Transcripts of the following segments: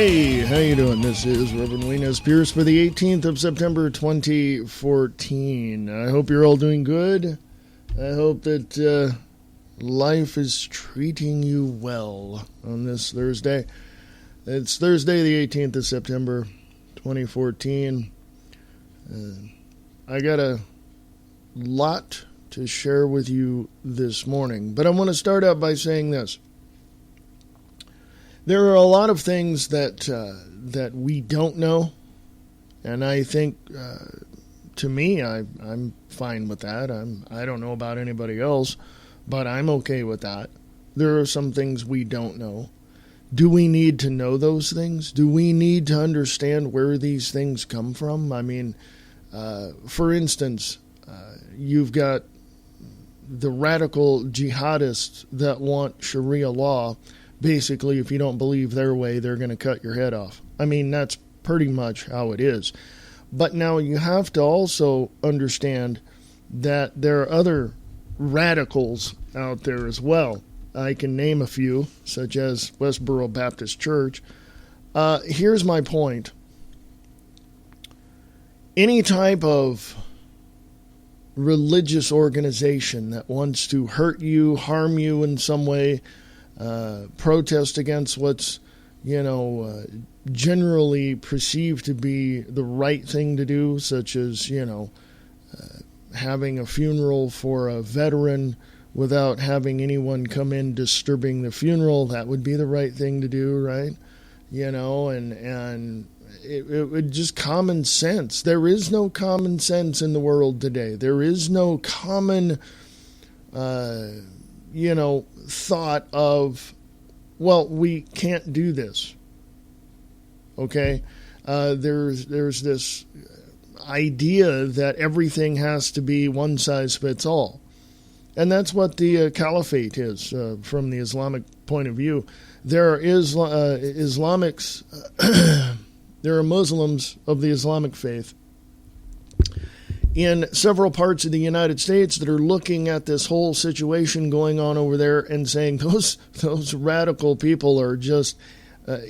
Hey, how you doing? This is Reverend Wayne Pierce for the 18th of September, 2014. I hope you're all doing good. I hope that life is treating you well on this Thursday. It's Thursday, the 18th of September, 2014. I got a lot to share with you this morning, but I want to start out by saying this. There are a lot of things that we don't know, and I think, to me, I'm fine with that. I don't know about anybody else, but I'm okay with that. There are some things we don't know. Do we need to know those things? Do we need to understand where these things come from? I mean, for instance, you've got the radical jihadists that want Sharia law. Basically, if you don't believe their way, they're going to cut your head off. I mean, that's pretty much how it is. But now you have to also understand that there are other radicals out there as well. I can name a few, such as Westboro Baptist Church. Here's my point. Any type of religious organization that wants to hurt you, harm you in some way, protest against what's, generally perceived to be the right thing to do, such as, having a funeral for a veteran without having anyone come in disturbing the funeral. That would be the right thing to do, right? And it would just common sense. There is no common sense in the world today. There is no common, thought of, well, we can't do this. Okay? There's this idea that everything has to be one size fits all. And that's what the caliphate is from the Islamic point of view. There are Islamics, there are Muslims of the Islamic faith in several parts of the United States that are looking at this whole situation going on over there and saying those radical people are just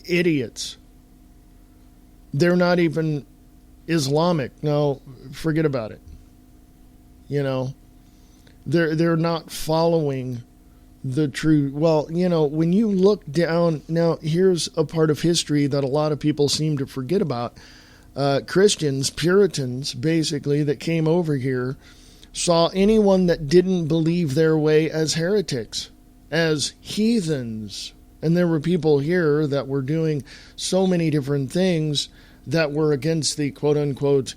idiots. They're not even Islamic. No, forget about it. They're not following the true. Well, when you look down, now here's a part of history that a lot of people seem to forget about. Christians, Puritans, basically, that came over here, saw anyone that didn't believe their way as heretics, as heathens. And there were people here that were doing so many different things that were against the quote-unquote,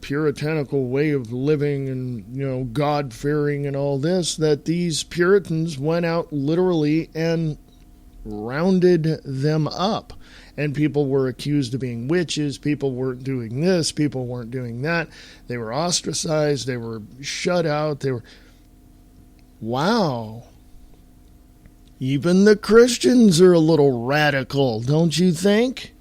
puritanical way of living and, God-fearing and all this, that these Puritans went out literally and rounded them up. And people were accused of being witches. People weren't doing this. People weren't doing that. They were ostracized. They were shut out. Wow. Even the Christians are a little radical, don't you think?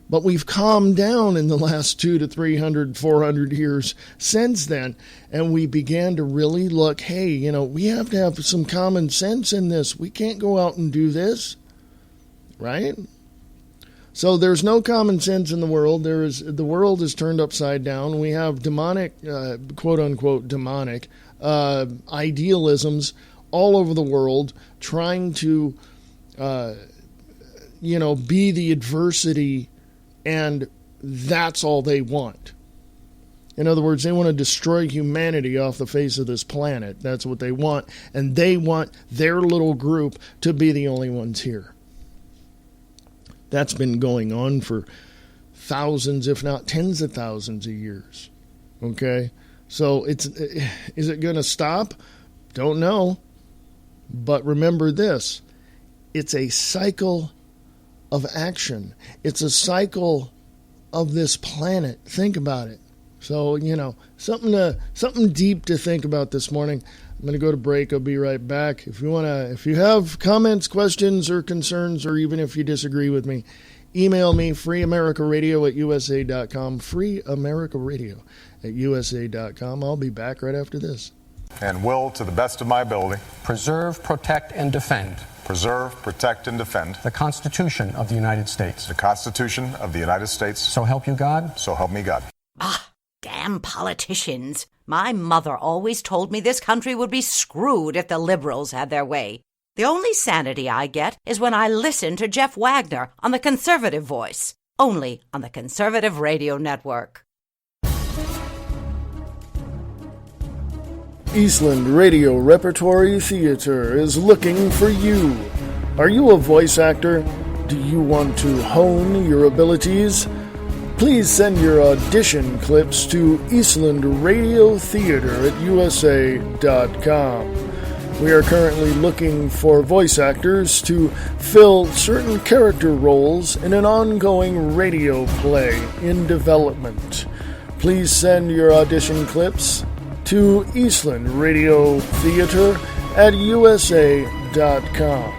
But we've calmed down in the last 200 to 300, 400 years since then. And we began to really look, hey, we have to have some common sense in this. We can't go out and do this. Right? So there's no common sense in the world. The world is turned upside down. We have demonic, quote-unquote demonic, idealisms all over the world trying to, be the adversity, and that's all they want. In other words, they want to destroy humanity off the face of this planet. That's what they want. And they want their little group to be the only ones here. That's been going on for thousands, if not tens of thousands of years. Okay? So is it going to stop? Don't know. But remember this. It's a cycle of action. It's a cycle of this planet. Think about it. So, something deep to think about this morning. I'm going to go to break. I'll be right back. If you have comments, questions, or concerns, or even if you disagree with me, email me, freeamericaradio@usa.com, freeamericaradio@usa.com. I'll be back right after this. And will, to the best of my ability, preserve, protect, and defend preserve, protect, and defend the Constitution of the United States. the Constitution of the United States. So help you God. So help me God. Ah, damn politicians. My mother always told me this country would be screwed if the liberals had their way. The only sanity I get is when I listen to Jeff Wagner on the Conservative Voice, only on the Conservative Radio Network. Eastland Radio Repertory Theater is looking for you. Are you a voice actor? Do you want to hone your abilities? Please send your audition clips to Eastland Radio Theater at USA.com. We are currently looking for voice actors to fill certain character roles in an ongoing radio play in development. Please send your audition clips to Eastland Radio Theater at USA.com.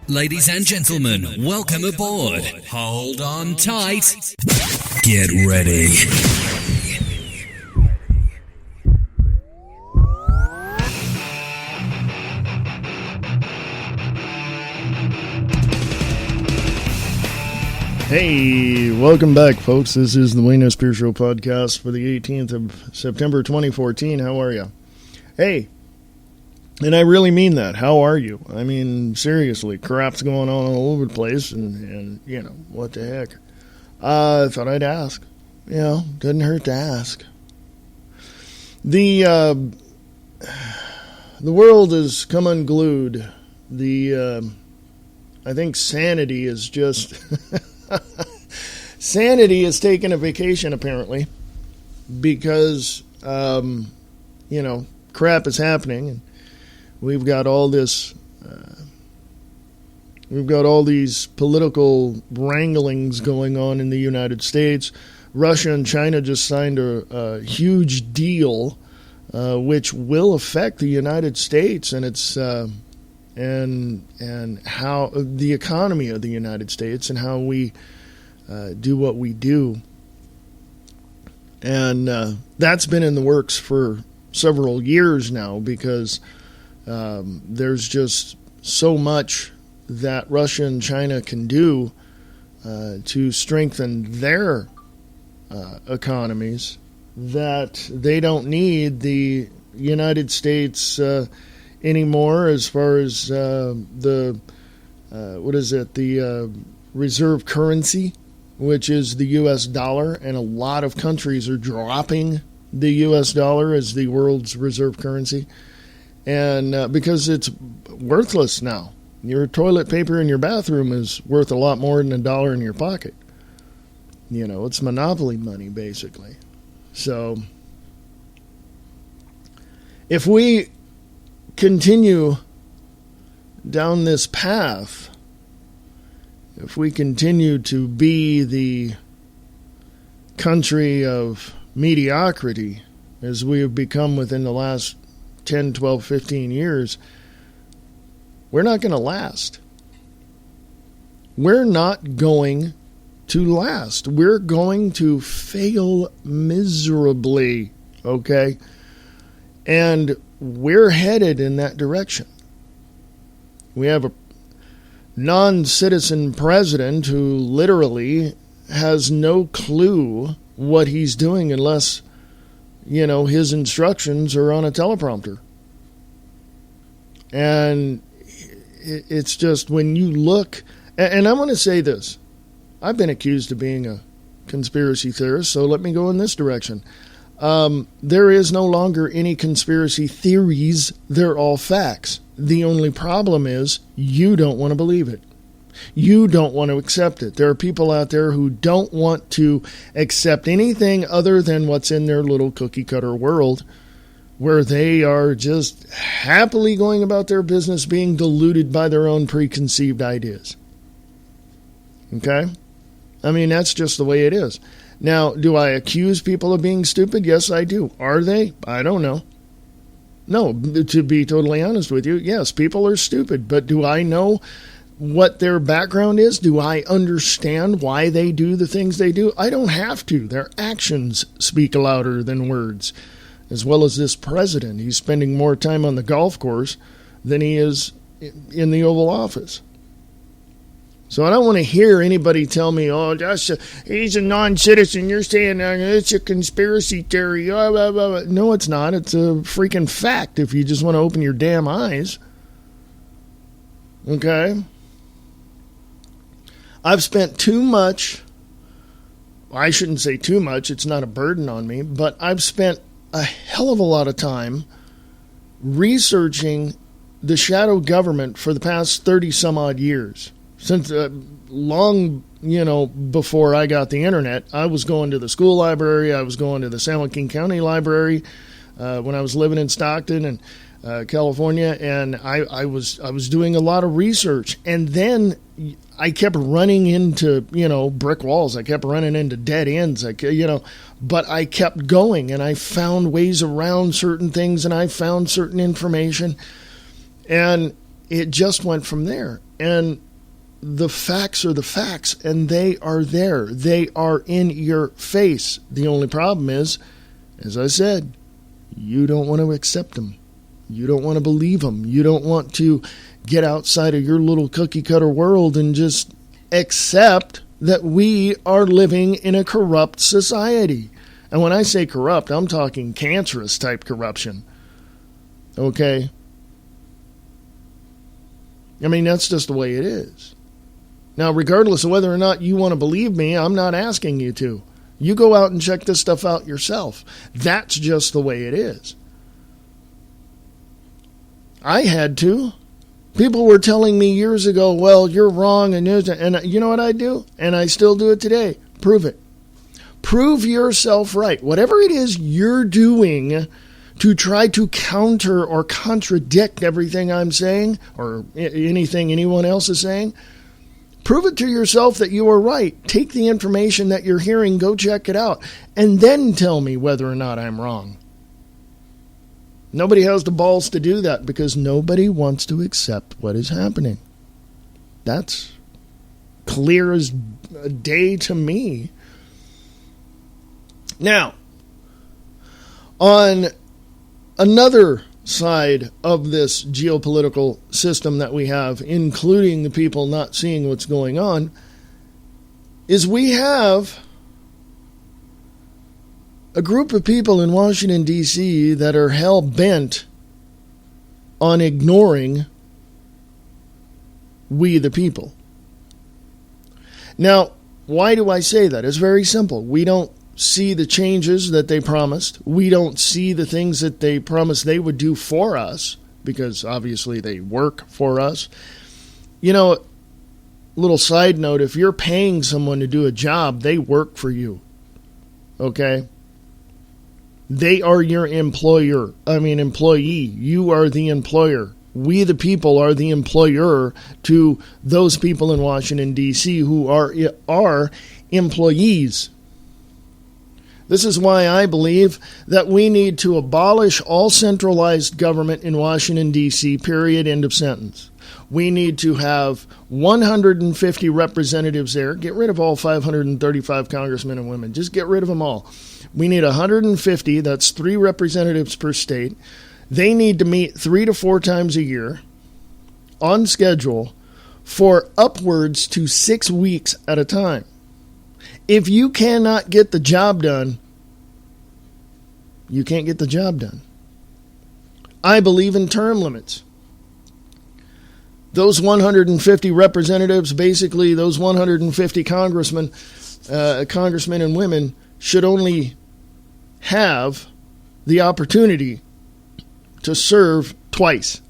Ladies and gentlemen, welcome aboard. Hold on tight. Get ready. Hey, welcome back, folks. This is the Wayne S. Pierce Show podcast for the 18th of September 2014. How are you? Hey, and I really mean that. How are you? I mean, seriously, crap's going on all over the place, and you know, what the heck? I thought I'd ask. You know, doesn't hurt to ask. The world has come unglued. I think sanity is just... Sanity has taken a vacation, apparently, because, you know, crap is happening, and we've got all this, we've got all these political wranglings going on in the United States. Russia and China just signed a huge deal, which will affect the United States and its and how the economy of the United States and how we do what we do. And that's been in the works for several years now, because there's just so much that Russia and China can do to strengthen their economies, that they don't need the United States anymore, as far as the reserve currency, which is the U.S. dollar, and a lot of countries are dropping the U.S. dollar as the world's reserve currency, and because it's worthless now. Your toilet paper in your bathroom is worth a lot more than $1 in your pocket. You know, it's monopoly money, basically. So, if we continue down this path, if we continue to be the country of mediocrity, as we have become within the last 10, 12, 15 years, we're not going to last. We're not going to last. We're going to fail miserably, okay? And we're headed in that direction. We have a non-citizen president who literally has no clue what he's doing unless, you know, his instructions are on a teleprompter. And it's just, when you look, and I want to say this, I've been accused of being a conspiracy theorist, so let me go in this direction. There is no longer any conspiracy theories. They're all facts. The only problem is you don't want to believe it. You don't want to accept it. There are people out there who don't want to accept anything other than what's in their little cookie-cutter world, where they are just happily going about their business, being deluded by their own preconceived ideas. Okay? I mean, that's just the way it is. Now, do I accuse people of being stupid? Yes, I do. Are they? I don't know. No, to be totally honest with you, yes, people are stupid. But do I know what their background is? Do I understand why they do the things they do? I don't have to. Their actions speak louder than words. As well as this president. He's spending more time on the golf course than he is in the Oval Office. So I don't want to hear anybody tell me, oh, he's a non-citizen. You're saying it's a conspiracy theory. Blah, blah, blah. No, it's not. It's a freaking fact if you just want to open your damn eyes. Okay? I've spent too much, I shouldn't say too much, it's not a burden on me, but I've spent a hell of a lot of time researching the shadow government for the past 30 some odd years. Since long, before I got the internet, I was going to the school library. I was going to the San Joaquin County Library when I was living in Stockton and California, and I was doing a lot of research. And then I kept running into brick walls. I kept running into dead ends. But I kept going, and I found ways around certain things, and I found certain information, and it just went from there. And the facts are the facts, and they are there. They are in your face. The only problem is, as I said, you don't want to accept them. You don't want to believe them. You don't want to get outside of your little cookie-cutter world and just accept that we are living in a corrupt society. And when I say corrupt, I'm talking cancerous type corruption. Okay? I mean, that's just the way it is. Now, regardless of whether or not you want to believe me, I'm not asking you to. You go out and check this stuff out yourself. That's just the way it is. I had to. People were telling me years ago, well, you're wrong, and you know what I do? And I still do it today. Prove it. Prove yourself right. Whatever it is you're doing to try to counter or contradict everything I'm saying or anything anyone else is saying, prove it to yourself that you are right. Take the information that you're hearing, go check it out, and then tell me whether or not I'm wrong. Nobody has the balls to do that because nobody wants to accept what is happening. That's clear as day to me. Now, on another side of this geopolitical system that we have, including the people not seeing what's going on, is we have a group of people in Washington, D.C. that are hell-bent on ignoring we the people. Now, why do I say that? It's very simple. We don't see the changes that they promised. We don't see the things that they promised they would do for us, because obviously they work for us. Little side note, if you're paying someone to do a job, they work for you. Okay? They are your employee. You are the employer. We the people are the employer to those people in Washington, D.C. who are employees. This is why I believe that we need to abolish all centralized government in Washington, D.C., period, end of sentence. We need to have 150 representatives there. Get rid of all 535 congressmen and women. Just get rid of them all. We need 150. That's 3 representatives per state. They need to meet 3 to 4 times a year on schedule for upwards to 6 weeks at a time. If you cannot get the job done, you can't get the job done. I believe in term limits. Those 150 representatives, basically those 150 congressmen and women, should only have the opportunity to serve twice.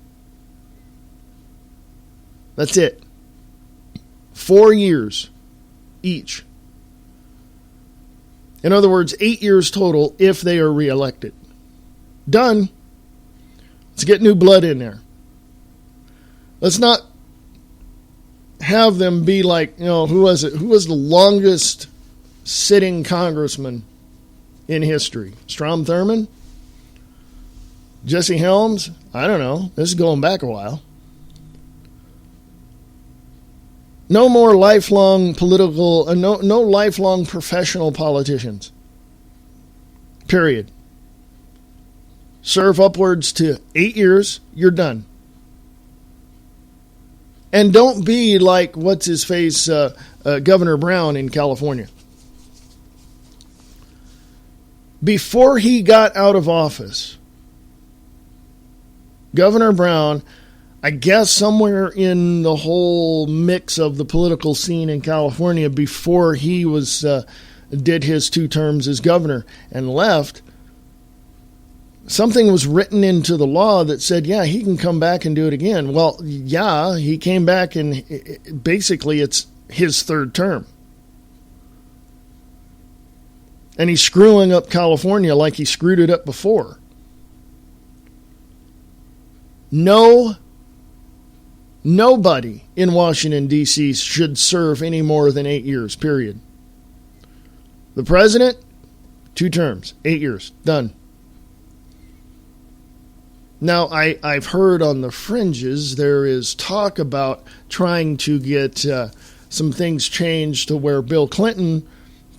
That's it. 4 years each. In other words, 8 years total if they are reelected. Done. Let's get new blood in there. Let's not have them be like, who was it? Who was the longest sitting congressman in history? Strom Thurmond? Jesse Helms? I don't know. This is going back a while. No more lifelong political, no lifelong professional politicians. Period. Serve upwards to 8 years, you're done. And don't be like, what's his face, Governor Brown in California. Before he got out of office, Governor Brown, I guess somewhere in the whole mix of the political scene in California before he did his 2 terms as governor and left, something was written into the law that said, yeah, he can come back and do it again. Well, yeah, he came back and basically it's his 3rd term. And he's screwing up California like he screwed it up before. Nobody in Washington, D.C. should serve any more than 8 years, period. The president, 2 terms, 8 years, done. Now, I've heard on the fringes there is talk about trying to get some things changed to where Bill Clinton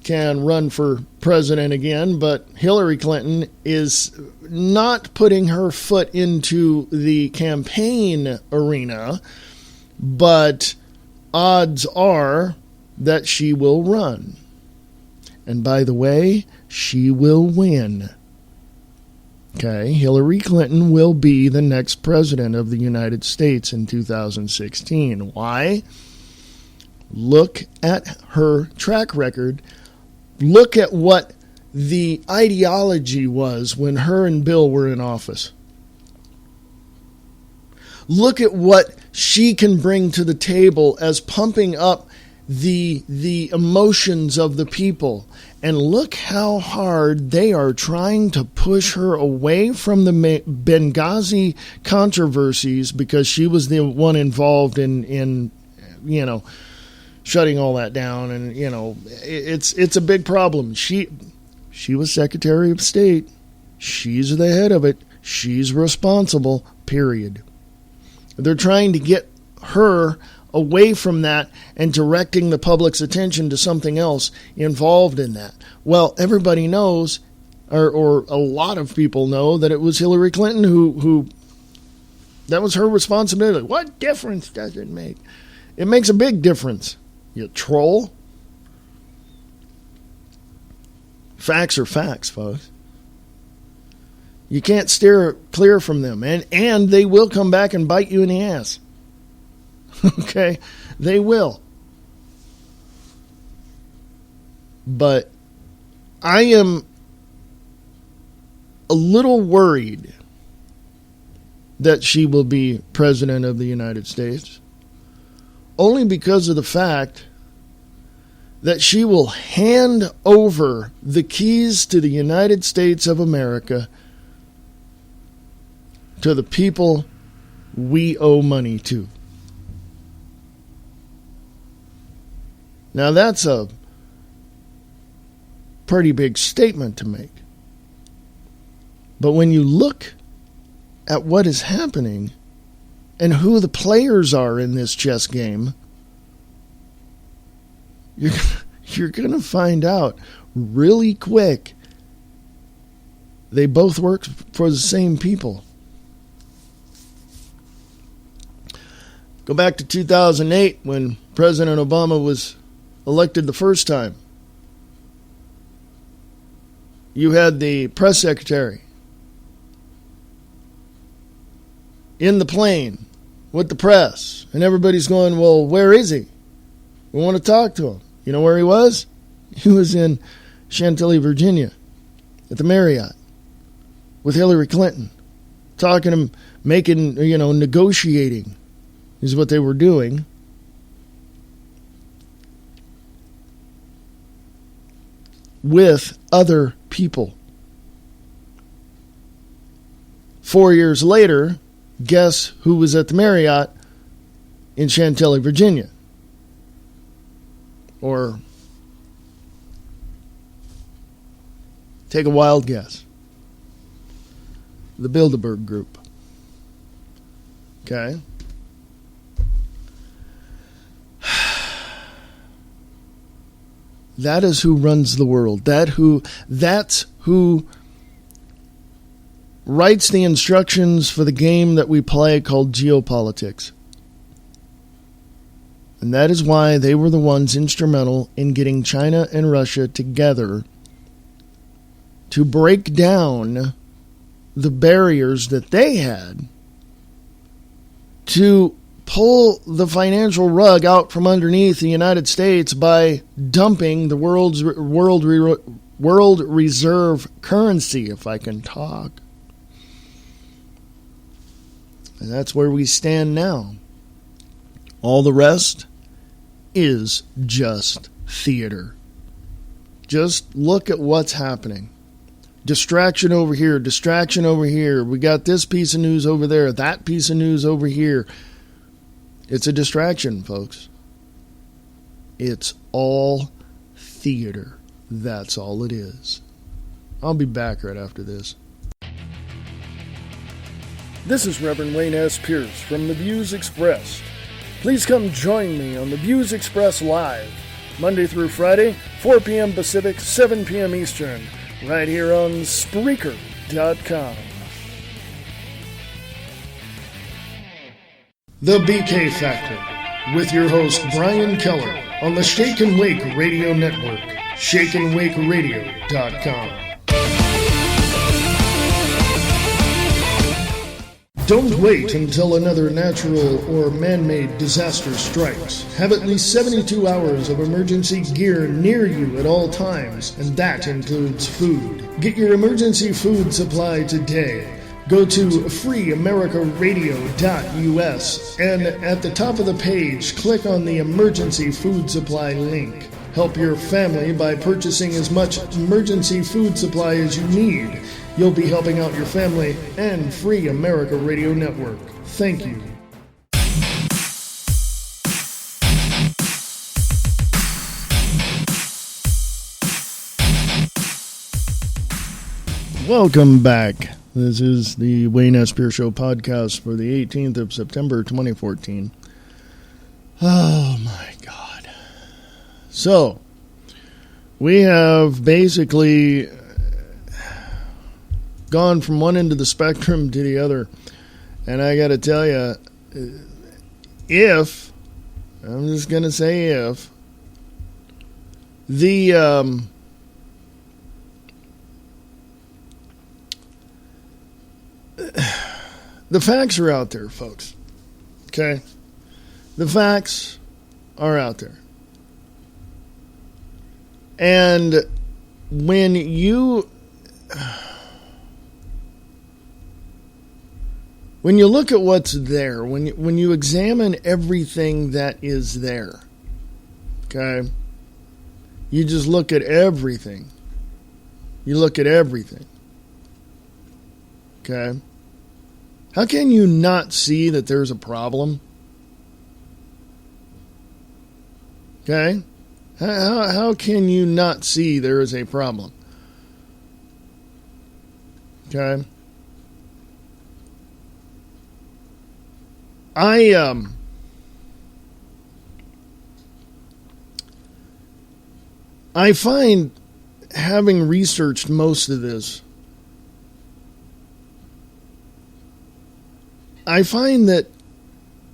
can run for president again, but Hillary Clinton is not putting her foot into the campaign arena, but odds are that she will run. And by the way, she will win. Okay, Hillary Clinton will be the next president of the United States in 2016. Why? Look at her track record. Look at what the ideology was when her and Bill were in office. Look at what she can bring to the table as pumping up the emotions of the people. And look how hard they are trying to push her away from the Benghazi controversies because she was the one involved in shutting all that down. And, it's a big problem. She was Secretary of State. She's the head of it. She's responsible, period. They're trying to get her away from that and directing the public's attention to something else involved in that. Well, everybody knows, or a lot of people know, that it was Hillary Clinton who that was her responsibility. What difference does it make? It makes a big difference, you troll. Facts are facts, folks. You can't steer clear from them, and they will come back and bite you in the ass. Okay, they will. But I am a little worried that she will be president of the United States, only because of the fact that she will hand over the keys to the United States of America to the people we owe money to. Now, that's a pretty big statement to make. But when you look at what is happening and who the players are in this chess game, you're going to find out really quick they both work for the same people. Go back to 2008 when President Obama was elected the first time. You had the press secretary in the plane with the press, and everybody's going, well, where is he? We want to talk to him. You know where he was? He was in Chantilly, Virginia, at the Marriott with Hillary Clinton, talking to him, making, negotiating is what they were doing. With other people. 4 years later, guess who was at the Marriott in Chantilly, Virginia? Or take a wild guess. The Bilderberg Group. Okay? That is who runs the world. That's who writes the instructions for the game that we play called geopolitics. And that is why they were the ones instrumental in getting China and Russia together to break down the barriers that they had to pull the financial rug out from underneath the United States by dumping the world reserve currency, if I can talk. And that's where we stand now. All the rest is just theater. Just look at what's happening. Distraction over here, distraction over here. We got this piece of news over there, that piece of news over here. It's a distraction, folks. It's all theater. That's all it is. I'll be back right after this. This is Reverend Wayne S. Pierce from The Views Expressed. Please come join me on The Views Express Live, Monday through Friday, 4 p.m. Pacific, 7 p.m. Eastern, right here on Spreaker.com. The BK Factor, with your host Brian Keller on the Shake and Wake Radio Network, shakeandwakeradio.com. Don't wait until another natural or man-made disaster strikes. Have at least 72 hours of emergency gear near you at all times, and that includes food. Get your emergency food supply today. Go to freeamericaradio.us and at the top of the page, click on the emergency food supply link. Help your family by purchasing as much emergency food supply as you need. You'll be helping out your family and Free America Radio Network. Thank you. Welcome back. This is the Wayne S. Pierce Show podcast for the 18th of September, 2014. Oh, my God. So, we have basically gone from one end of the spectrum to the other. And I got to tell you, if, I'm just going to say if, the facts are out there, folks. Okay? The facts are out there. And when you look at what's there, when you examine everything that is there, okay? You just look at everything. You look at everything. Okay? How can you not see that there's a problem? Okay? How can you not see there is a problem? Okay? I find, having researched most of this, I find that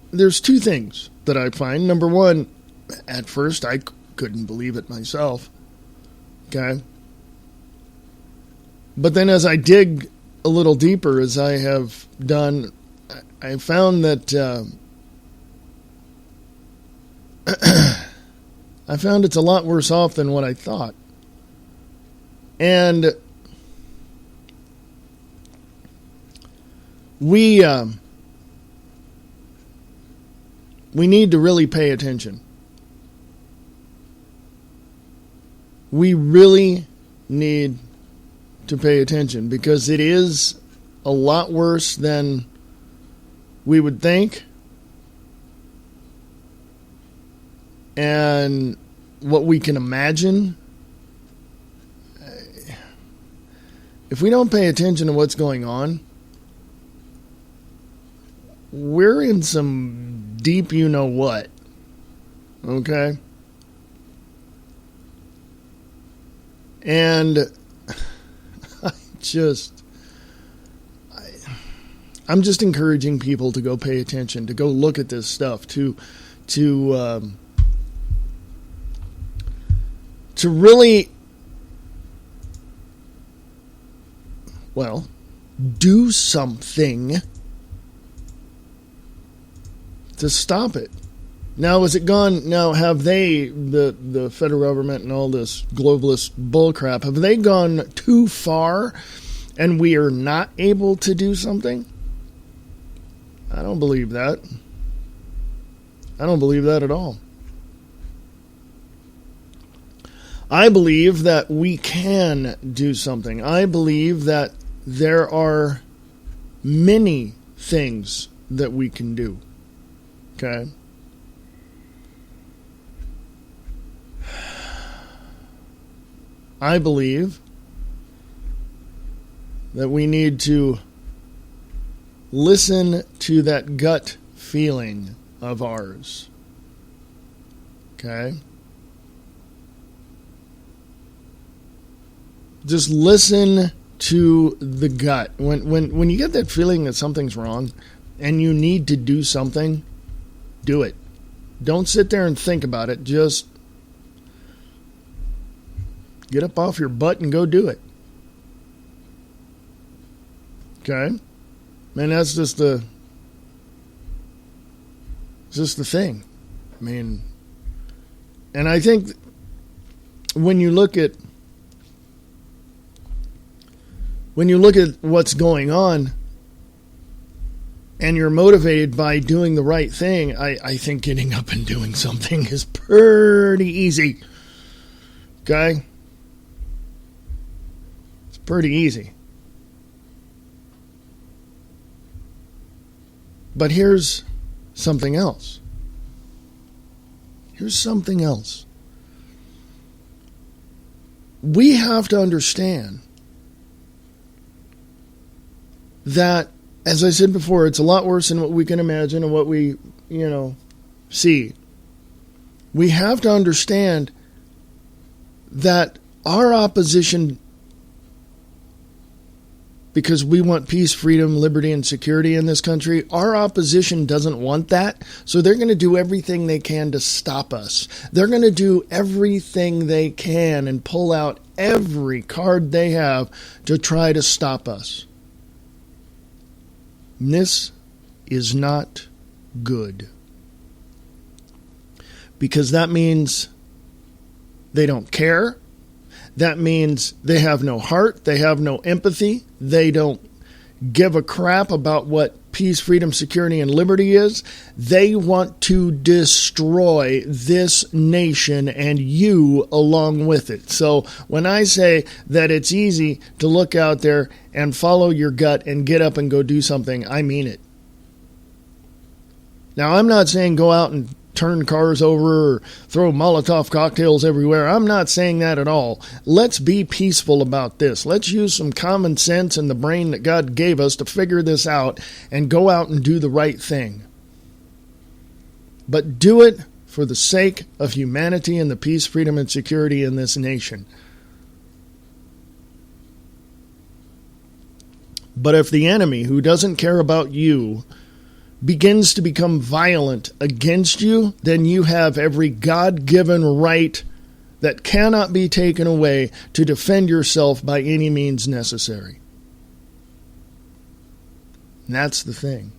there's two things that I find. Number one, at first I couldn't believe it myself. Okay? But then as I dig a little deeper, as I have done, I found that I found it's a lot worse off than what I thought. And we need to really pay attention. We really need to pay attention because it is a lot worse than we would think. And what we can imagine. If we don't pay attention to what's going on, we're in some deep you-know-what. Okay? And I'm just encouraging people to go pay attention, to go look at this stuff, to to really, well, do something to stop it. Now, is it gone? Now, have they, the federal government and all this globalist bullcrap, have they gone too far and we are not able to do something? I don't believe that. I don't believe that at all. I believe that we can do something. I believe that there are many things that we can do. Okay? I believe that we need to listen to that gut feeling of ours. Okay? Just listen to the gut. When you get that feeling that something's wrong and you need to do something, do it. Don't sit there and think about it. Just get up off your butt and go do it. Okay? Man, that's just the thing. I mean, and I think when you look at what's going on and you're motivated by doing the right thing, I think getting up and doing something is pretty easy. Okay? It's pretty easy. But here's something else. Here's something else. We have to understand that, as I said before, it's a lot worse than what we can imagine and what we, see. We have to understand that our opposition, because we want peace, freedom, liberty, and security in this country, our opposition doesn't want that. So they're going to do everything they can to stop us. They're going to do everything they can and pull out every card they have to try to stop us. And this is not good. Because that means they don't care. That means they have no heart. They have no empathy. They don't give a crap about what peace, freedom, security, and liberty is. They want to destroy this nation and you along with it. So when I say that it's easy to look out there and follow your gut and get up and go do something, I mean it. Now, I'm not saying go out and turn cars over or throw Molotov cocktails everywhere. I'm not saying that at all. Let's be peaceful about this. Let's use some common sense and the brain that God gave us to figure this out and go out and do the right thing. But do it for the sake of humanity and the peace, freedom, and security in this nation. But if the enemy, who doesn't care about you, begins to become violent against you, then you have every God-given right that cannot be taken away to defend yourself by any means necessary. And that's the thing.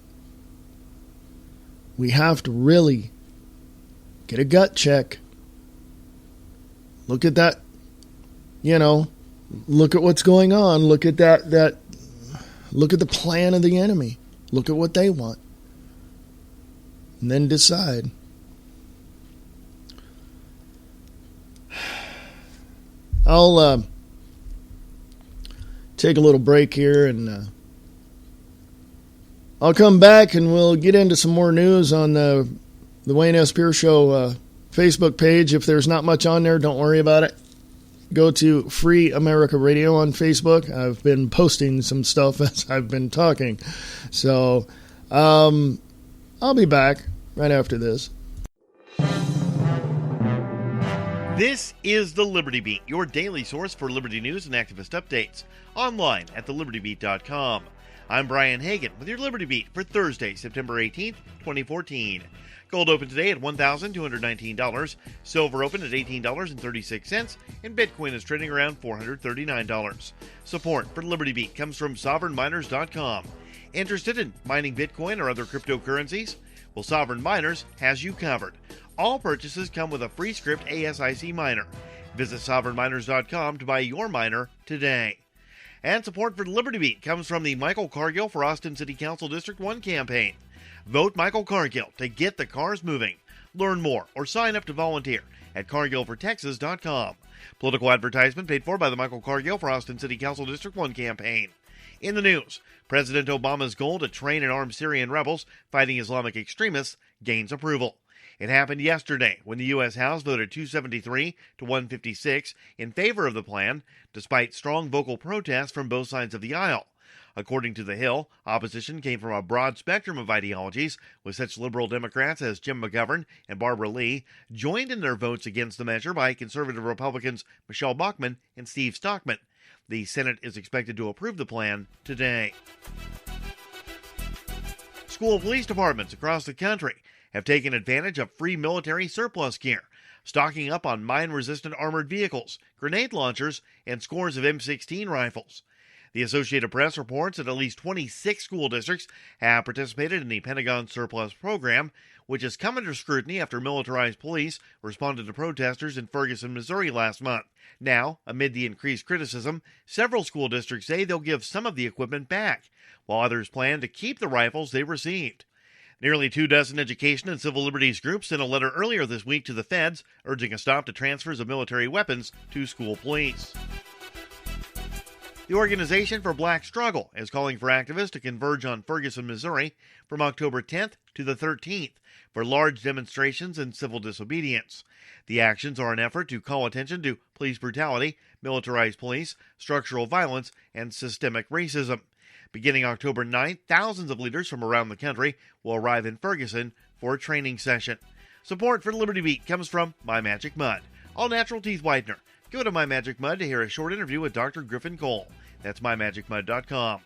We have to really get a gut check. Look at that, look at what's going on. Look at that look at the plan of the enemy. Look at what they want. And then decide. I'll take a little break here and I'll come back and we'll get into some more news on the Wayne S. Pierce Show Facebook page. If there's not much on there, don't worry about it. Go to Free America Radio on Facebook. I've been posting some stuff as I've been talking. So I'll be back right after this. This is the Liberty Beat, your daily source for liberty news and activist updates, online at thelibertybeat.com. I'm Brian Hagan with your Liberty Beat for Thursday, September 18th, 2014. Gold opened today at $1,219. Silver opened at $18.36, and Bitcoin is trading around $439. Support for Liberty Beat comes from SovereignMiners.com. Interested in mining Bitcoin or other cryptocurrencies? Well, Sovereign Miners has you covered. All purchases come with a free script ASIC miner. Visit SovereignMiners.com to buy your miner today. And support for Liberty Beat comes from the Michael Cargill for Austin City Council District 1 campaign. Vote Michael Cargill to get the cars moving. Learn more or sign up to volunteer at cargillfortexas.com. Political advertisement paid for by the Michael Cargill for Austin City Council District 1 campaign. In the news, President Obama's goal to train and arm Syrian rebels fighting Islamic extremists gains approval. It happened yesterday when the U.S. House voted 273 to 156 in favor of the plan, despite strong vocal protests from both sides of the aisle. According to The Hill, opposition came from a broad spectrum of ideologies, with such liberal Democrats as Jim McGovern and Barbara Lee joined in their votes against the measure by conservative Republicans Michelle Bachmann and Steve Stockman. The Senate is expected to approve the plan today. School police departments across the country have taken advantage of free military surplus gear, stocking up on mine-resistant armored vehicles, grenade launchers, and scores of M16 rifles. The Associated Press reports that at least 26 school districts have participated in the Pentagon surplus program, which has come under scrutiny after militarized police responded to protesters in Ferguson, Missouri last month. Now, amid the increased criticism, several school districts say they'll give some of the equipment back, while others plan to keep the rifles they received. Nearly 24 education and civil liberties groups sent a letter earlier this week to the feds urging a stop to transfers of military weapons to school police. The Organization for Black Struggle is calling for activists to converge on Ferguson, Missouri from October 10th to the 13th for large demonstrations and civil disobedience. The actions are an effort to call attention to police brutality, militarized police, structural violence, and systemic racism. Beginning October 9th, thousands of leaders from around the country will arrive in Ferguson for a training session. Support for Liberty Beat comes from My Magic Mud, all natural teeth whitener. Go to My Magic Mud to hear a short interview with Dr. Griffin Cole. That's MyMagicMud.com.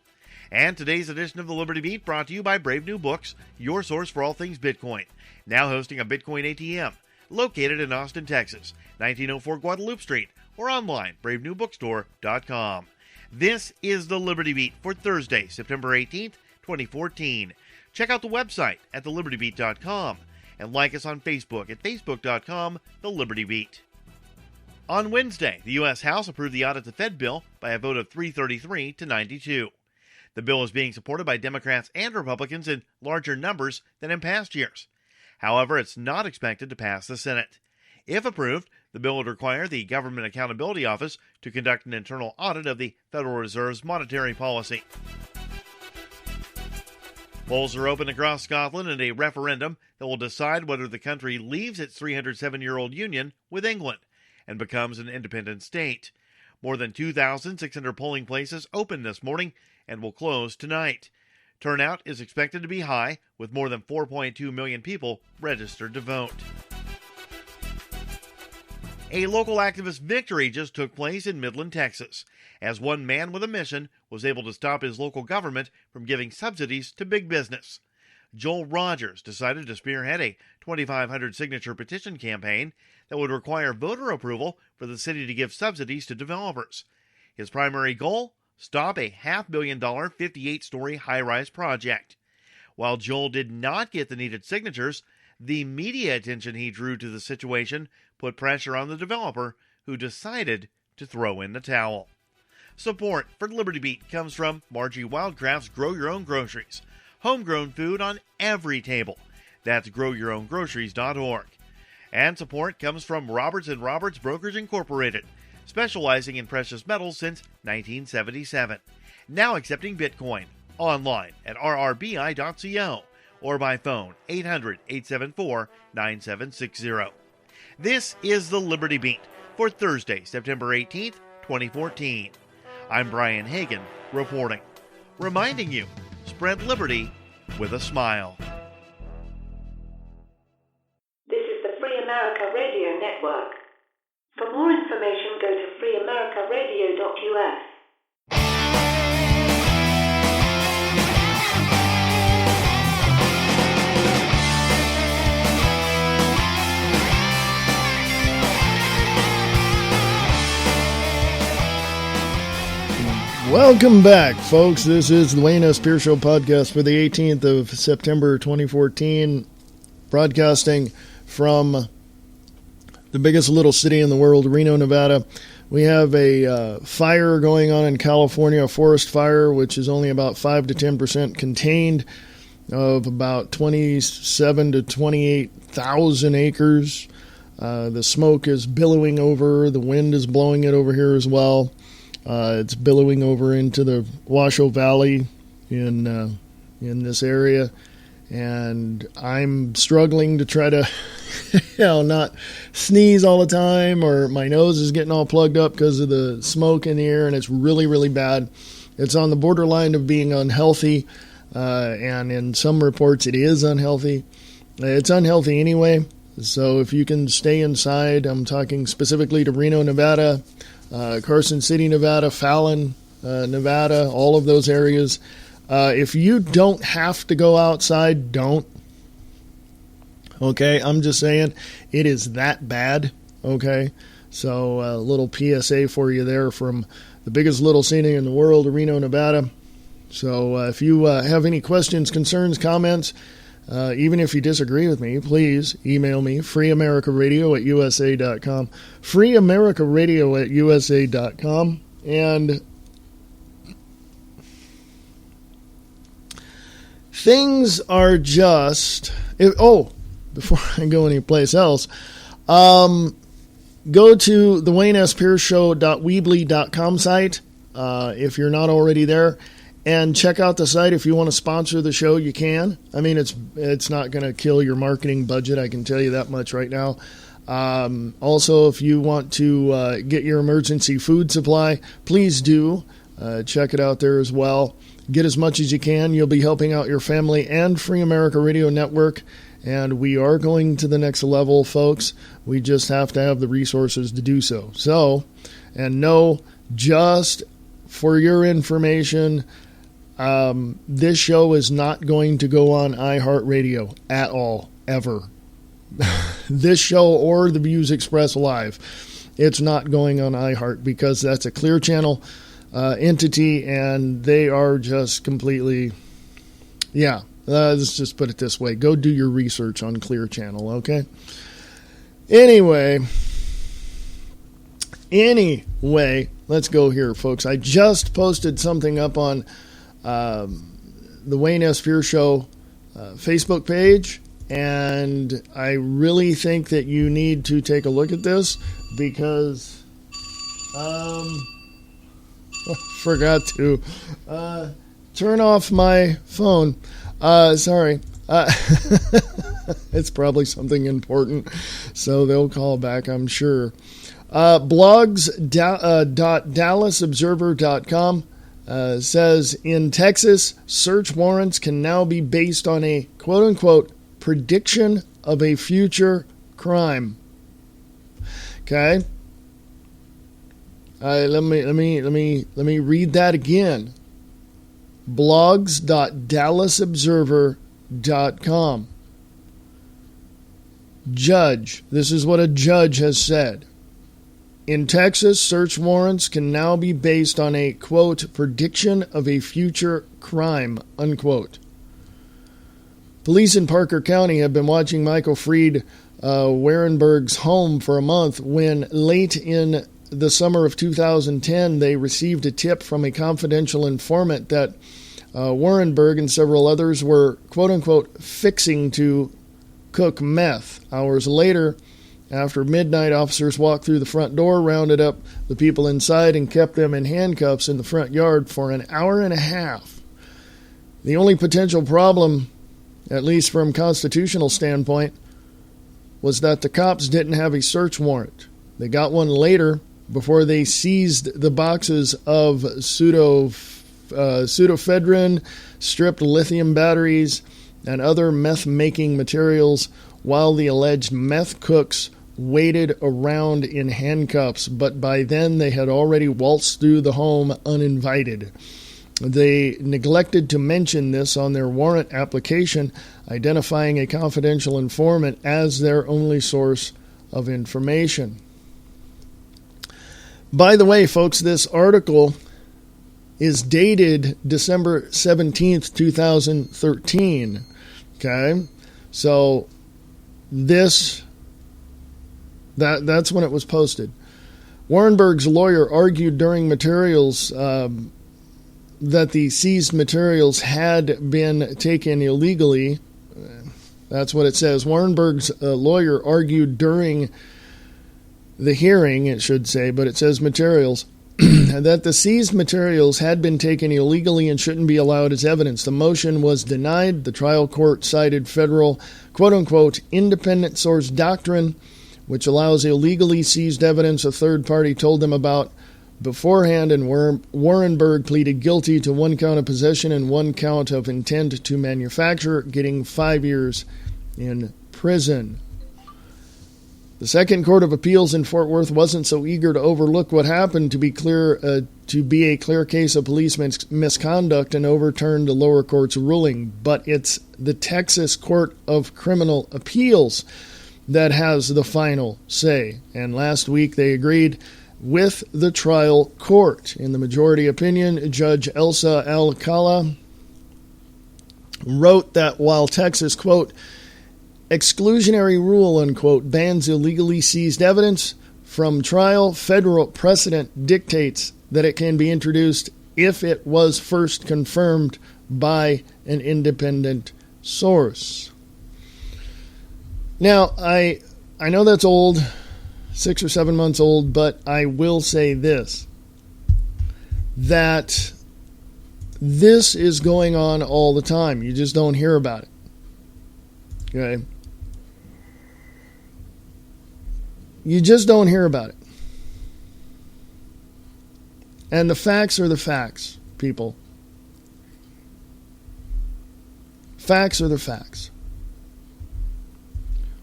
And today's edition of the Liberty Beat brought to you by Brave New Books, your source for all things Bitcoin. Now hosting a Bitcoin ATM, located in Austin, Texas, 1904 Guadalupe Street, or online, bravenewbookstore.com. This is the Liberty Beat for Thursday, September 18th, 2014. Check out the website at thelibertybeat.com and like us on Facebook at facebook.com/thelibertybeat. On Wednesday, the U.S. House approved the Audit the Fed bill by a vote of 333 to 92. The bill is being supported by Democrats and Republicans in larger numbers than in past years. However, it's not expected to pass the Senate. If approved, the bill would require the Government Accountability Office to conduct an internal audit of the Federal Reserve's monetary policy. Polls are open across Scotland in a referendum that will decide whether the country leaves its 307-year-old union with England and becomes an independent state. More than 2,600 polling places opened this morning and will close tonight. Turnout is expected to be high, with more than 4.2 million people registered to vote. A local activist victory just took place in Midland, Texas, as one man with a mission was able to stop his local government from giving subsidies to big business. Joel Rogers decided to spearhead a 2,500 signature petition campaign that would require voter approval for the city to give subsidies to developers. His primary goal? Stop a $500 million 58-story high-rise project. While Joel did not get the needed signatures, the media attention he drew to the situation put pressure on the developer, who decided to throw in the towel. Support for Liberty Beat comes from Margie Wildcraft's Grow Your Own Groceries. Homegrown food on every table. That's growyourowngroceries.org. And support comes from Roberts & Roberts Brokers Incorporated, specializing in precious metals since 1977. Now accepting Bitcoin. Online at rrbi.co or by phone 800-874-9760. This is the Liberty Beat for Thursday, September 18th, 2014. I'm Brian Hagan reporting. Reminding you, spread liberty with a smile. This is the Free America Radio Network. For more information, go to freeamericaradio.us. Welcome back, folks. This is the Wayne S. Pierce Show podcast for the 18th of September 2014, broadcasting from the biggest little city in the world, Reno, Nevada. We have a fire going on in California, a forest fire, which is only about 5 to 10% contained, of about 27 to 28,000 acres. The smoke is billowing over. The wind is blowing it over here as well. It's billowing over into the Washoe Valley in this area, and I'm struggling to try to, not sneeze all the time, or my nose is getting all plugged up because of the smoke in the air, and it's really, really bad. It's on the borderline of being unhealthy, and in some reports it is unhealthy. It's unhealthy anyway, so if you can stay inside, I'm talking specifically to Reno, Nevada, Carson City, Nevada, Fallon, Nevada, all of those areas. If you don't have to go outside, don't. Okay, I'm just saying it is that bad. Okay, so a little PSA for you there from the biggest little city in the world, Reno, Nevada. So if you have any questions, concerns, comments, even if you disagree with me, please email me, freeamericaradio@usa.com, freeamericaradio@usa.com, and things are just... before I go anyplace else, go to the WayneSPierceShow.weebly.com site if you're not already there. And check out the site. If you want to sponsor the show, you can. I mean, it's not going to kill your marketing budget. I can tell you that much right now. Also, if you want to get your emergency food supply, please do. Check it out there as well. Get as much as you can. You'll be helping out your family and Free America Radio Network. And we are going to the next level, folks. We just have to have the resources to do so. Just for your information, this show is not going to go on iHeartRadio at all, ever. This show or the Views Express Live, it's not going on iHeart because that's a Clear Channel entity, and they are just completely, let's just put it this way. Go do your research on Clear Channel, okay? Anyway, let's go here, folks. I just posted something up on the Wayne S. Pierce Show Facebook page, and I really think that you need to take a look at this because I forgot to turn off my phone. Sorry. It's probably something important, so they'll call back, I'm sure. Blogs.dallasobserver.com says, in Texas, search warrants can now be based on a quote-unquote prediction of a future crime. Okay? Let me read that again. Blogs.dallasobserver.com. Judge. This is what a judge has said. In Texas, search warrants can now be based on a, quote, prediction of a future crime, unquote. Police in Parker County have been watching Michael Fried Warenberg's home for a month when, late in the summer of 2010, they received a tip from a confidential informant that Warenberg and several others were, quote-unquote, fixing to cook meth. Hours later, after midnight, officers walked through the front door, rounded up the people inside, and kept them in handcuffs in the front yard for an hour and a half. The only potential problem, at least from a constitutional standpoint, was that the cops didn't have a search warrant. They got one later before they seized the boxes of pseudoephedrine, stripped lithium batteries, and other meth-making materials while the alleged meth cooks waited around in handcuffs, but by then they had already waltzed through the home uninvited. They neglected to mention this on their warrant application, identifying a confidential informant as their only source of information. By the way, folks, this article is dated December 17th, 2013. Okay? So that's when it was posted. Warrenberg's lawyer argued during materials that the seized materials had been taken illegally. That's what it says. Warrenberg's lawyer argued during the hearing, it should say, but it says materials, that the seized materials had been taken illegally and shouldn't be allowed as evidence. The motion was denied. The trial court cited federal, quote-unquote, independent source doctrine, which allows illegally seized evidence a third party told them about beforehand, and Warrenberg pleaded guilty to 1 count of possession and 1 count of intent to manufacture, getting 5 years in prison. The Second Court of Appeals in Fort Worth wasn't so eager to overlook what happened to be a clear case of police misconduct and overturned the lower court's ruling. But it's the Texas Court of Criminal Appeals that has the final say. And last week they agreed with the trial court. In the majority opinion, Judge Elsa Alcala wrote that while Texas, quote, exclusionary rule, unquote, bans illegally seized evidence from trial, federal precedent dictates that it can be introduced if it was first confirmed by an independent source. Now, I know that's old, 6 or 7 months old, but I will say this, that this is going on all the time. You just don't hear about it. Okay? You just don't hear about it. And the facts are the facts, people. Facts are the facts.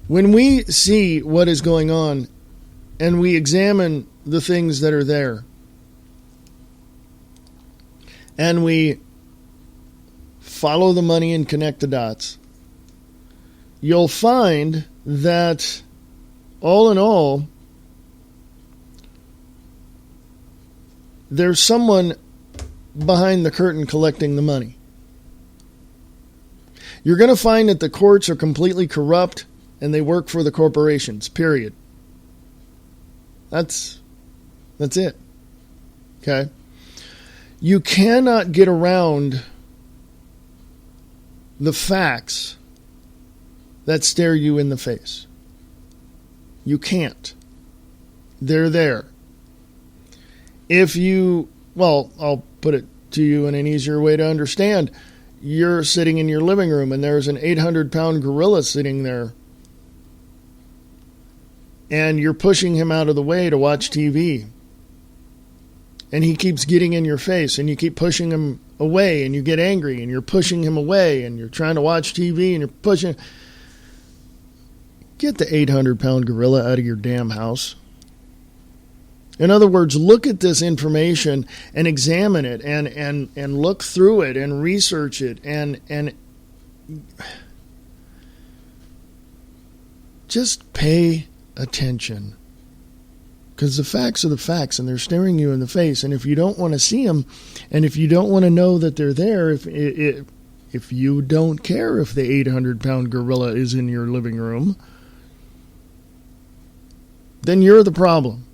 When we see what is going on and we examine the things that are there and we follow the money and connect the dots, you'll find that all in all, there's someone behind the curtain collecting the money. You're going to find that the courts are completely corrupt and they work for the corporations, period. That's it. Okay? You cannot get around the facts that stare you in the face. You can't. They're there. I'll put it to you in an easier way to understand. You're sitting in your living room and there's an 800-pound gorilla sitting there. And you're pushing him out of the way to watch TV. And he keeps getting in your face and you keep pushing him away and you get angry and you're pushing him away and you're trying to watch TV and you're pushing. Get the 800-pound gorilla out of your damn house. In other words, look at this information and examine it and look through it and research it and just pay attention. Because the facts are the facts and they're staring you in the face. And if you don't want to see them and if you don't want to know that they're there, if you don't care if the 800-pound gorilla is in your living room, then you're the problem.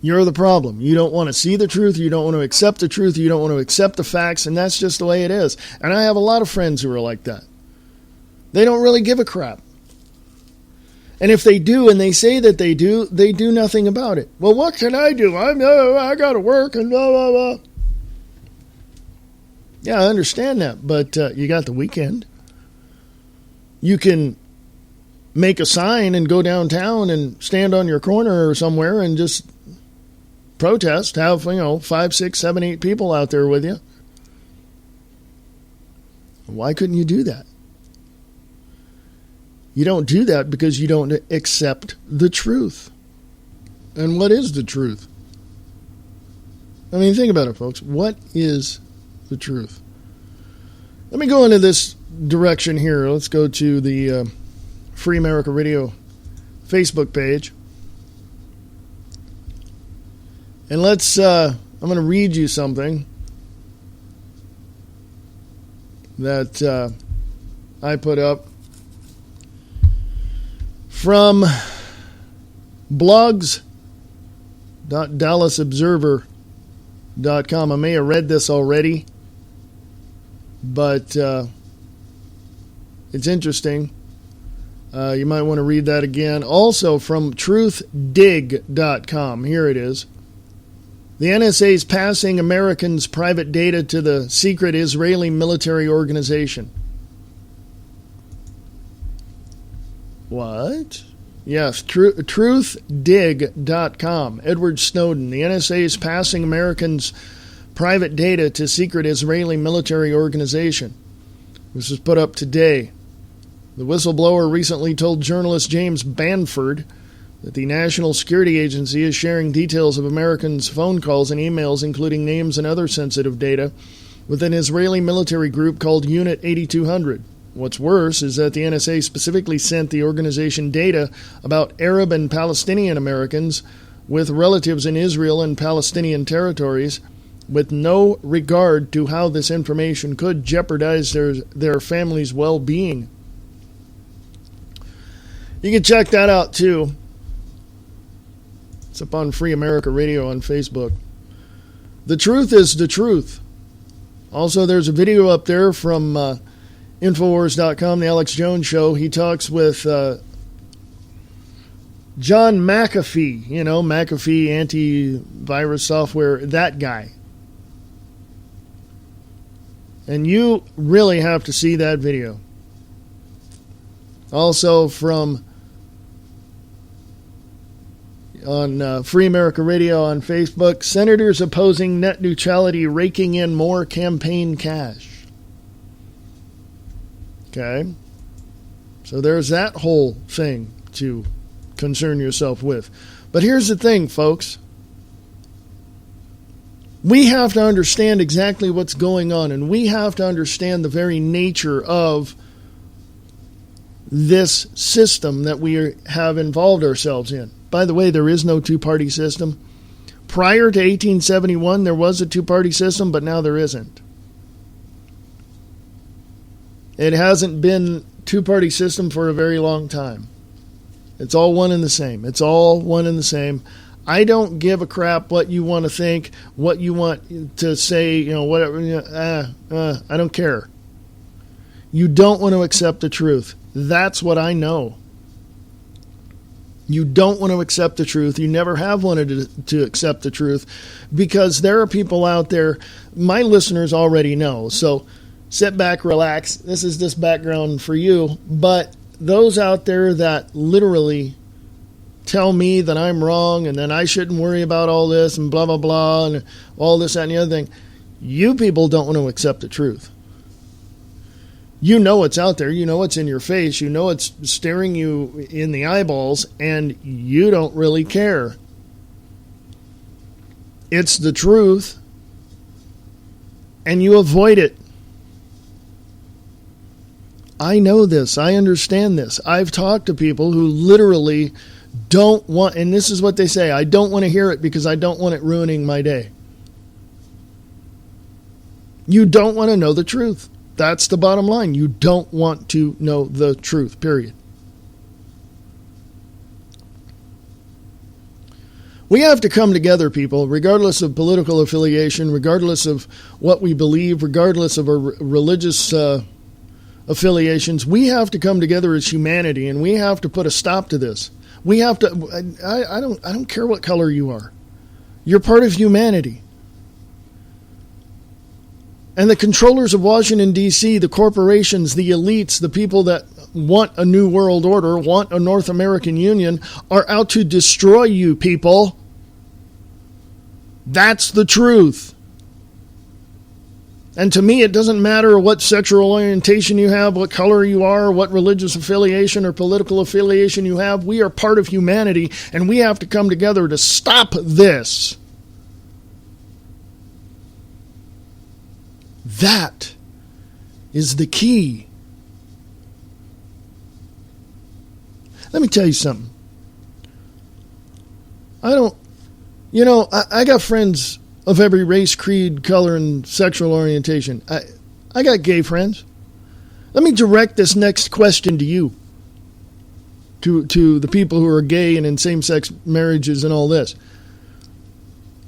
You're the problem. You don't want to see the truth. You don't want to accept the truth. You don't want to accept the facts. And that's just the way it is. And I have a lot of friends who are like that. They don't really give a crap. And if they do, and they say that they do nothing about it. Well, what can I do? I got to work and blah, blah, blah. Yeah, I understand that. But you got the weekend. You can make a sign and go downtown and stand on your corner or somewhere and just protest. Have, 5, 6, 7, 8 people out there with you. Why couldn't you do that? You don't do that because you don't accept the truth. And what is the truth? I mean, think about it, folks. What is the truth? Let me go into this direction here. Let's go to the Free America Radio Facebook page. And I'm going to read you something that I put up from blogs.dallasobserver.com. I may have read this already, but it's interesting. You might want to read that again. Also from truthdig.com. Here it is. The NSA is passing Americans' private data to the secret Israeli military organization. What? Yes, truthdig.com. Edward Snowden. The NSA is passing Americans' private data to secret Israeli military organization. This was put up today. The whistleblower recently told journalist James Banford that the National Security Agency is sharing details of Americans' phone calls and emails, including names and other sensitive data, with an Israeli military group called Unit 8200. What's worse is that the NSA specifically sent the organization data about Arab and Palestinian Americans with relatives in Israel and Palestinian territories, with no regard to how this information could jeopardize their families' well-being. You can check that out, too. It's up on Free America Radio on Facebook. The truth is the truth. Also, there's a video up there from Infowars.com, the Alex Jones Show. He talks with John McAfee. You know, McAfee antivirus software, that guy. And you really have to see that video. Also from on Free America Radio on Facebook, senators opposing net neutrality raking in more campaign cash. Okay. So there's that whole thing to concern yourself with. But here's the thing, folks. We have to understand exactly what's going on, and we have to understand the very nature of this system that we have involved ourselves in. By the way, there is no two-party system. Prior to 1871, there was a two-party system, but now there isn't. It hasn't been two-party system for a very long time. It's all one and the same. It's all one and the same. I don't give a crap what you want to think, what you want to say, you know, whatever. I don't care. You don't want to accept the truth. That's what I know. You don't want to accept the truth. You never have wanted to accept the truth, because there are people out there, my listeners already know. So sit back, relax. This is this background for you. But those out there that literally tell me that I'm wrong and that I shouldn't worry about all this and blah, blah, blah, and all this, that, and the other thing, you people don't want to accept the truth. You know it's out there. You know it's in your face. You know it's staring you in the eyeballs, and you don't really care. It's the truth, and you avoid it. I know this. I understand this. I've talked to people who literally don't want, and this is what they say, I don't want to hear it because I don't want it ruining my day. You don't want to know the truth. That's the bottom line. You don't want to know the truth, period. We have to come together, people, regardless of political affiliation, regardless of what we believe, regardless of our religious affiliations. We have to come together as humanity, and we have to put a stop to this. We have to. I don't care what color you are. You're part of humanity. And the controllers of Washington, D.C., the corporations, the elites, the people that want a new world order, want a North American Union, are out to destroy you, people. That's the truth. And to me, it doesn't matter what sexual orientation you have, what color you are, what religious affiliation or political affiliation you have. We are part of humanity, and we have to come together to stop this. That is the key. Let me tell you something. You know, I got friends of every race, creed, color, and sexual orientation. I got gay friends. Let me direct this next question to you, to the people who are gay and in same-sex marriages and all this.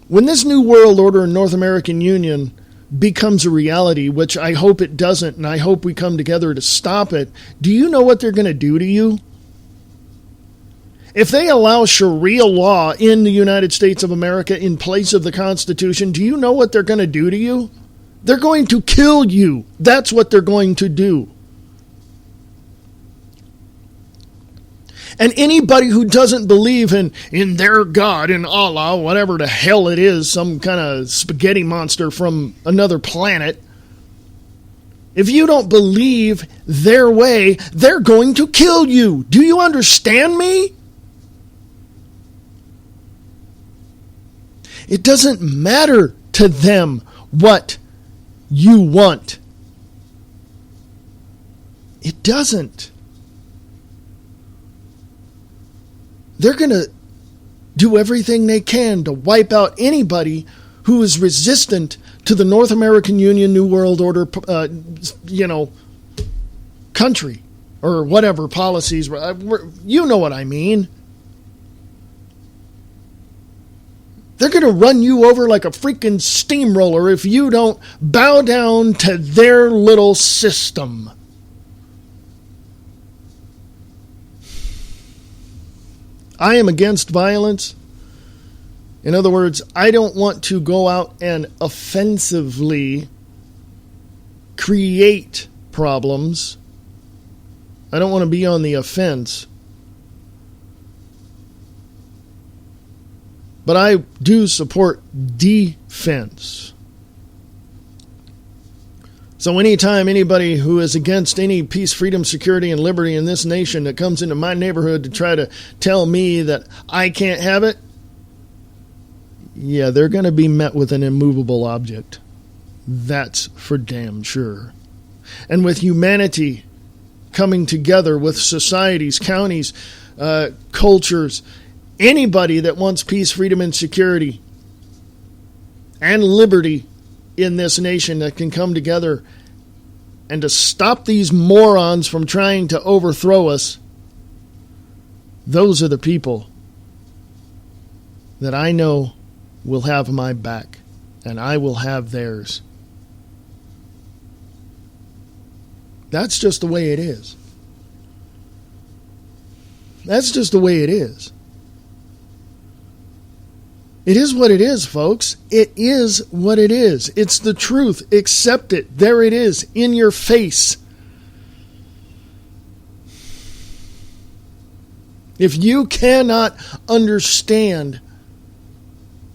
When this new world order in North American Union becomes a reality, which I hope it doesn't, and I hope we come together to stop it, do you know what they're going to do to you? If they allow Sharia law in the United States of America in place of the Constitution, do you know what they're going to do to you? They're going to kill you. That's what they're going to do. And anybody who doesn't believe in their God, in Allah, whatever the hell it is, some kind of spaghetti monster from another planet, if you don't believe their way, they're going to kill you. Do you understand me? It doesn't matter to them what you want. It doesn't. They're going to do everything they can to wipe out anybody who is resistant to the North American Union New World Order, country or whatever policies. You know what I mean. They're going to run you over like a freaking steamroller if you don't bow down to their little system. I am against violence. In other words, I don't want to go out and offensively create problems. I don't want to be on the offense. But I do support defense. So anytime anybody who is against any peace, freedom, security, and liberty in this nation that comes into my neighborhood to try to tell me that I can't have it, yeah, they're going to be met with an immovable object. That's for damn sure. And with humanity coming together, with societies, counties, cultures, anybody that wants peace, freedom, and security and liberty in this nation that can come together and to stop these morons from trying to overthrow us, those are the people that I know will have my back, and I will have theirs. That's just the way it is. That's just the way it is. It is what it is, folks. It is what it is. It's the truth. Accept it. There it is, in your face. If you cannot understand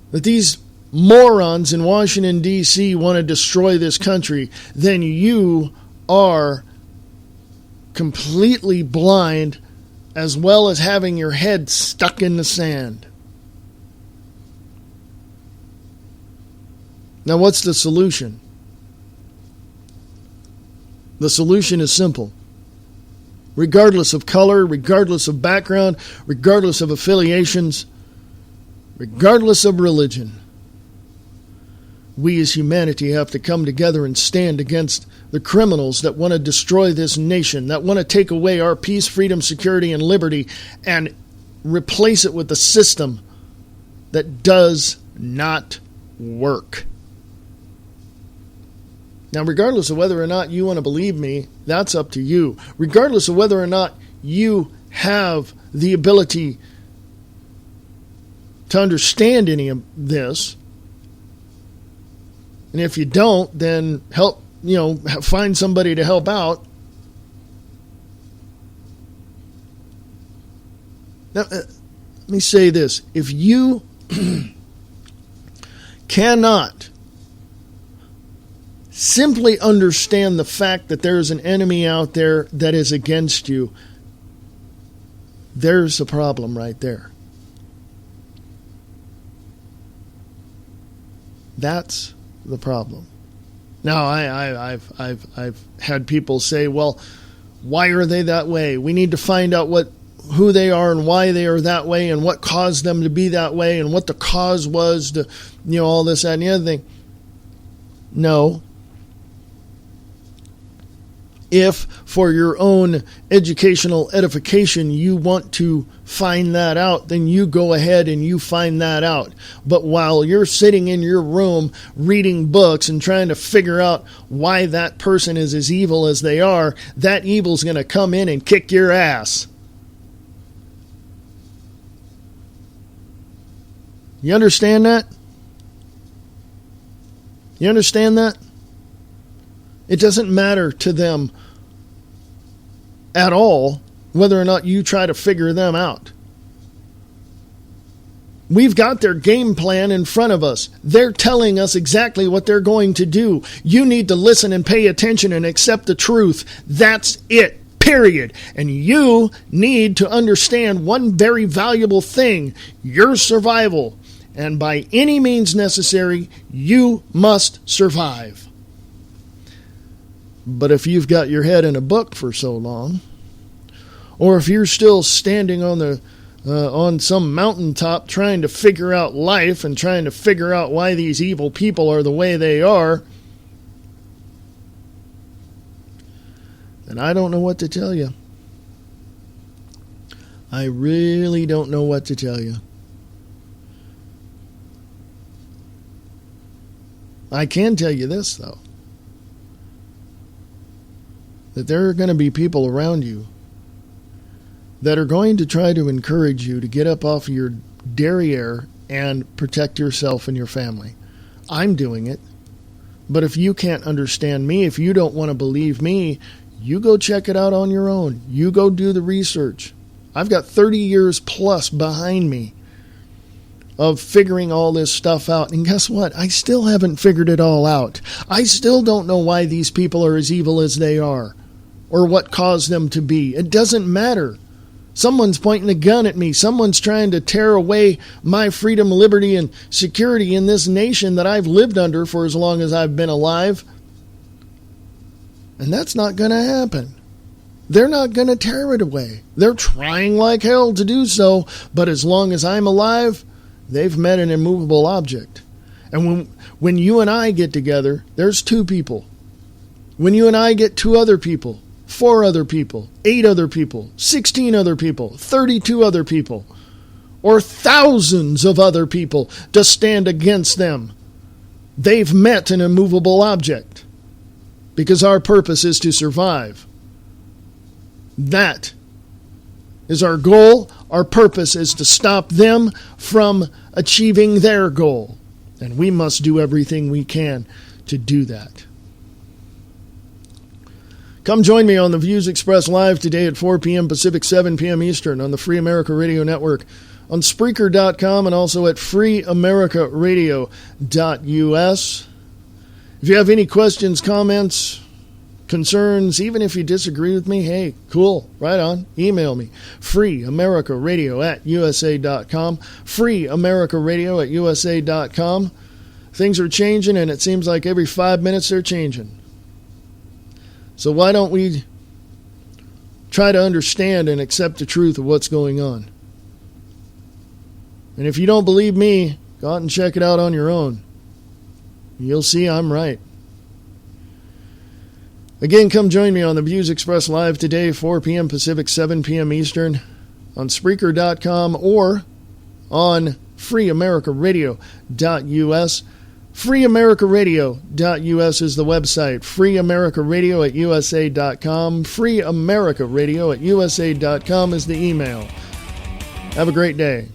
that these morons in Washington, D.C. want to destroy this country, then you are completely blind, as well as having your head stuck in the sand. Now, what's the solution? The solution is simple. Regardless of color, regardless of background, regardless of affiliations, regardless of religion, we as humanity have to come together and stand against the criminals that want to destroy this nation, that want to take away our peace, freedom, security, and liberty, and replace it with a system that does not work. Now, regardless of whether or not you want to believe me, that's up to you. Regardless of whether or not you have the ability to understand any of this, and if you don't, then find somebody to help out. Now, let me say this. If you cannot simply understand the fact that there is an enemy out there that is against you, there's a problem right there. That's the problem. Now, I've had people say, "Well, why are they that way? We need to find out who they are and why they are that way and what caused them to be that way and what the cause was to, all this, that, and the other thing. No. If for your own educational edification you want to find that out, then you go ahead and you find that out. But while you're sitting in your room reading books and trying to figure out why that person is as evil as they are, that evil's going to come in and kick your ass. You understand that? You understand that? It doesn't matter to them at all whether or not you try to figure them out. We've got their game plan in front of us. They're telling us exactly what they're going to do. You need to listen and pay attention and accept the truth. That's it. Period. And you need to understand one very valuable thing: your survival. And by any means necessary, you must survive. But if you've got your head in a book for so long, or if you're still standing on some mountaintop trying to figure out life and trying to figure out why these evil people are the way they are, then I don't know what to tell you. I really don't know what to tell you. I can tell you this, though, that there are going to be people around you that are going to try to encourage you to get up off of your derriere and protect yourself and your family. I'm doing it. But if you can't understand me, if you don't want to believe me, you go check it out on your own. You go do the research. I've got 30 years plus behind me of figuring all this stuff out. And guess what? I still haven't figured it all out. I still don't know why these people are as evil as they are or what caused them to be. It doesn't matter. Someone's pointing a gun at me. Someone's trying to tear away my freedom, liberty, and security in this nation that I've lived under for as long as I've been alive. And that's not going to happen. They're not going to tear it away. They're trying like hell to do so, but as long as I'm alive, they've met an immovable object. And when you and I get together, there's two people. When you and I get two other people, 4 other people, 8 other people, 16 other people, 32 other people, or thousands of other people to stand against them, they've met an immovable object. Because our purpose is to survive. That is our goal. Our purpose is to stop them from achieving their goal. And we must do everything we can to do that. Come join me on the Views Expressed live today at 4 p.m. Pacific, 7 p.m. Eastern on the Free America Radio Network, on Spreaker.com, and also at freeamericaradio.us. If you have any questions, comments, concerns, even if you disagree with me, hey, cool, right on. Email me, freeamericaradio@usa.com, freeamericaradio@usa.com. Things are changing, and it seems like every 5 minutes they're changing. So why don't we try to understand and accept the truth of what's going on? And if you don't believe me, go out and check it out on your own. You'll see I'm right. Again, come join me on the Views Express live today, 4 p.m. Pacific, 7 p.m. Eastern, on Spreaker.com or on freeamericaradio.us. freeamericaradio.us is the website. freeamericaradio@usa.com. freeamericaradio@usa.com is the email. Have a great day.